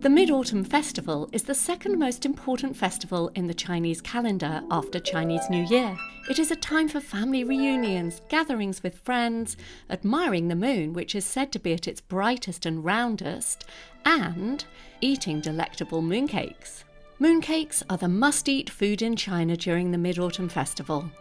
The Mid-Autumn Festival is the second most important festival in the Chinese calendar after Chinese New Year. It is a time for family reunions, gatherings with friends, admiring the moon, which is said to be at its brightest and roundest, and eating delectable mooncakes. Mooncakes are the must-eat food in China during the Mid-Autumn Festival.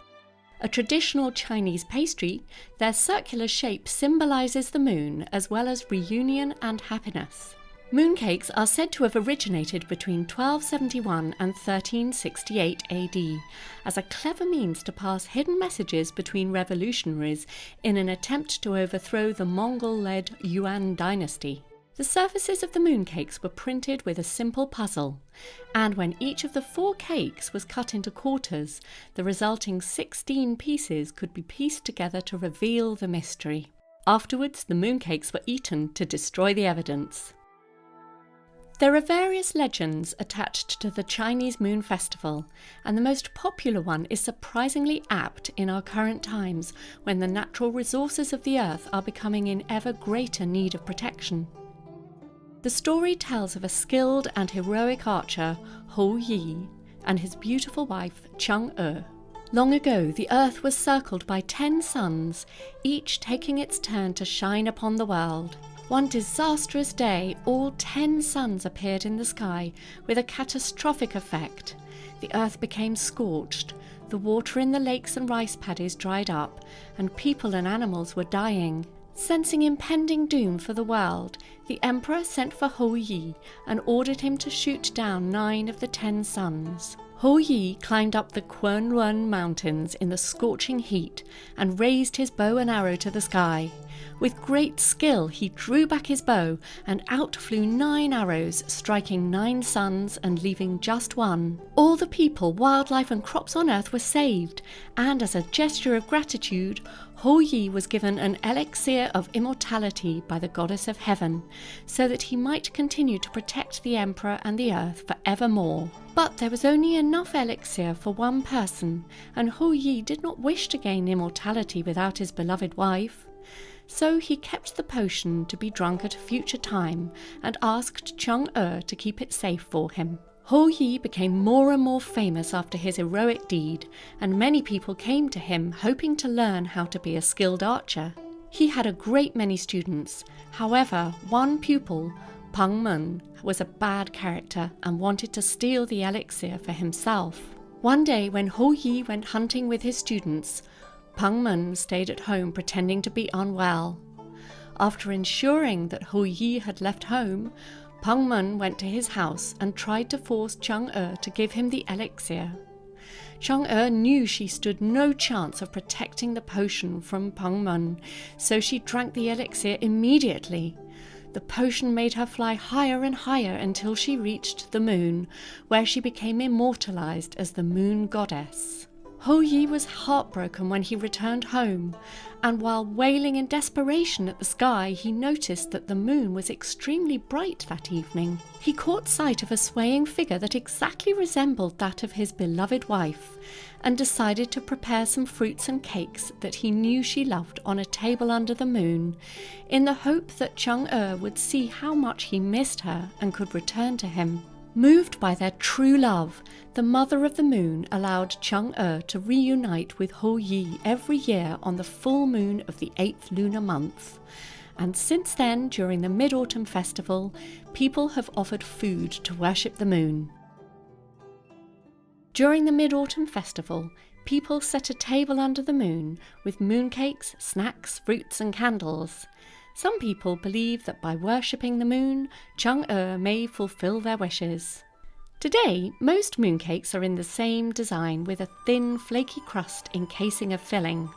A traditional Chinese pastry, their circular shape symbolises the moon as well as reunion and happiness. Mooncakes are said to have originated between 1271 and 1368 AD as a clever means to pass hidden messages between revolutionaries in an attempt to overthrow the Mongol-led Yuan dynasty. The surfaces of the mooncakes were printed with a simple puzzle, and when each of the 4 cakes was cut into quarters, the resulting 16 pieces could be pieced together to reveal the mystery. Afterwards, the mooncakes were eaten to destroy the evidence. There are various legends attached to the Chinese Moon Festival, and the most popular one is surprisingly apt in our current times when the natural resources of the earth are becoming in ever greater need of protection. The story tells of a skilled and heroic archer, Hou Yi, and his beautiful wife, Chang'e. Long ago, the earth was circled by 10 suns, each taking its turn to shine upon the world. One disastrous day, all 10 suns appeared in the sky with a catastrophic effect. The earth became scorched, the water in the lakes and rice paddies dried up, and people and animals were dying. Sensing impending doom for the world, the emperor sent for Hou Yi and ordered him to shoot down 9 of the 10 suns. Hou Yi climbed up the Kunlun mountains in the scorching heat and raised his bow and arrow to the sky. With great skill he drew back his bow and out flew 9 arrows, striking 9 suns and leaving just one. All the people, wildlife and crops on earth were saved, and as a gesture of gratitude, Hou Yi was given an elixir of immortality by the goddess of heaven, so that he might continue to protect the emperor and the earth forevermore. But there was only enough elixir for one person, and Hou Yi did not wish to gain immortality without his beloved wife. So he kept the potion to be drunk at a future time and asked Chang'e to keep it safe for him. Hou Yi became more and more famous after his heroic deed, and many people came to him hoping to learn how to be a skilled archer. He had a great many students. However, one pupil, Peng Men, was a bad character and wanted to steal the elixir for himself. One day when Hou Yi went hunting with his students, Peng Men stayed at home pretending to be unwell. After ensuring that Hou Yi had left home, Peng Men went to his house and tried to force Chang'e to give him the elixir. Chang'e knew she stood no chance of protecting the potion from Peng Men, so she drank the elixir immediately. The potion made her fly higher and higher until she reached the moon, where she became immortalized as the moon goddess. Hou Yi was heartbroken when he returned home, and while wailing in desperation at the sky, he noticed that the moon was extremely bright that evening. He caught sight of a swaying figure that exactly resembled that of his beloved wife, and decided to prepare some fruits and cakes that he knew she loved on a table under the moon, in the hope that Chang'e would see how much he missed her and could return to him. Moved by their true love, the Mother of the Moon allowed Chang'e to reunite with Hou Yi every year on the full moon of the 8th lunar month. And since then, during the Mid-Autumn Festival, people have offered food to worship the moon. During the Mid-Autumn Festival, people set a table under the moon with mooncakes, snacks, fruits and candles. Some people believe that by worshipping the moon, Chang'e may fulfill their wishes. Today, most mooncakes are in the same design with a thin, flaky crust encasing a filling.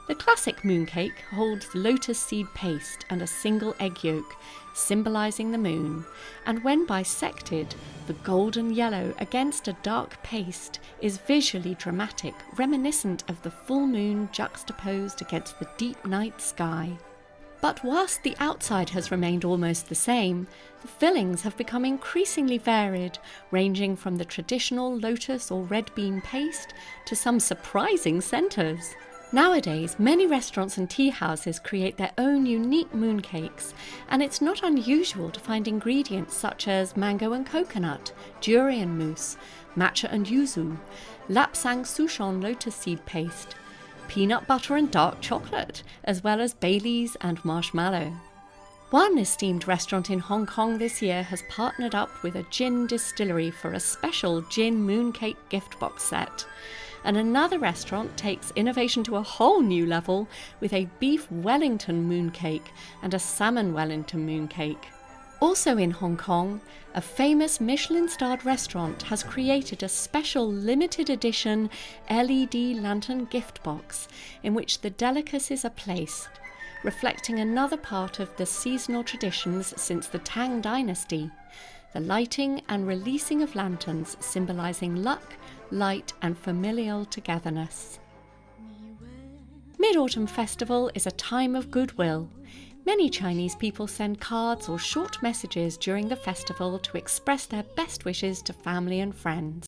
The classic mooncake holds lotus seed paste and a single egg yolk, symbolising the moon, and when bisected, the golden yellow against a dark paste is visually dramatic, reminiscent of the full moon juxtaposed against the deep night sky. But whilst the outside has remained almost the same, the fillings have become increasingly varied, ranging from the traditional lotus or red bean paste to some surprising centres. Nowadays, many restaurants and tea houses create their own unique mooncakes, and it's not unusual to find ingredients such as mango and coconut, durian mousse, matcha and yuzu, lapsang souchong lotus seed paste, peanut butter and dark chocolate, as well as Baileys and marshmallow. One esteemed restaurant in Hong Kong this year has partnered up with a gin distillery for a special gin mooncake gift box set. And another restaurant takes innovation to a whole new level with a beef Wellington mooncake and a salmon Wellington mooncake. Also in Hong Kong, a famous Michelin-starred restaurant has created a special limited edition LED lantern gift box in which the delicacies are placed, reflecting another part of the seasonal traditions since the Tang Dynasty, the lighting and releasing of lanterns symbolising luck, light and familial togetherness. Mid-Autumn Festival is a time of goodwill. Many Chinese people send cards or short messages during the festival to express their best wishes to family and friends.